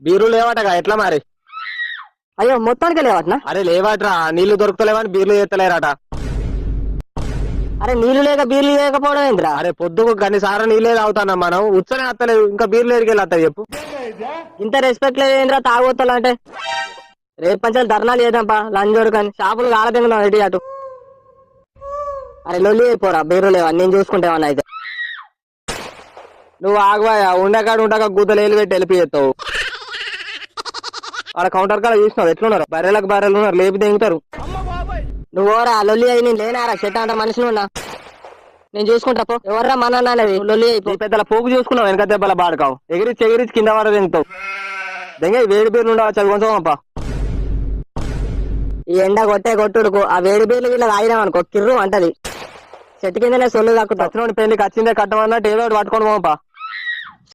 బీర్లు లేవాటగా ఎట్లా మరి? అయ్యో మొత్తానికి లేవట్నా? అరే లేవాట్రా, నీళ్లు దొరుకుతలేవని బీర్లు చేస్తలేరట. అరే నీళ్లు లేక బీర్లు లేకపోవడం ఏంద్రా? అరే పొద్దుకు గన్ని సార్లు నీళ్ళే తాగుతున్నాం మనం, ఉచ్చనే వస్తలేదు, ఇంకా బీర్లు ఎడికెళ్ళి వస్తాయి చెప్పు? ఇంత రెస్పెక్ట్ లేదు ఏంద్రా తాగొత్తాలు అంటే? రేపు పంచాలు ధర్నాలు చేద్దాంపా లంచోడు కానీ షాపులు కాలదింగుదాం ఇటు అటు. అరే లొల్లి అయిపోరా బీర్లు లేవా, నేను చూసుకుంటేమన్నా అయితే. నువ్వు ఆగవాయా, ఉండక గూతలు ఏలు పెట్టి వెళ్ళిపోయి చేస్తావు. ఆడ కౌంటర్ కాడ చూసినావు ఎట్లున్నారు, బర్రెలకు బర్రెలు ఉన్నారు, లేపి దింగుతారు. నువ్వు ఓరా లొల్లి అయి నేను లేనారా చెట్ట అంత మనిషిని ఉన్నా, నేను చూసుకుంటా పో. ఎవర్రా మన లొల్లి అయిపో. ఈ పెద్దల పోగు చూసుకున్నావు, వెనక దెబ్బల బాడకావు, ఎగిరించి కింద వాడ దింగుతావు. దెంగ వేడి బీర్లు ఉండవు, చదువు కొంచెం అప్ప. ఈ ఎండ కొట్టే కొట్టుడుకు ఆ వేడి బీర్లు వీళ్ళ తాగినాం అనుకో కిర్రు అంటది. చెట్టు కిందనే సొల్లు కాకుండా వచ్చినోడి పెళ్లికి వచ్చిందే కట్టమన్నట్టు ఏదో ఒకటి పట్టుకొని పోపా.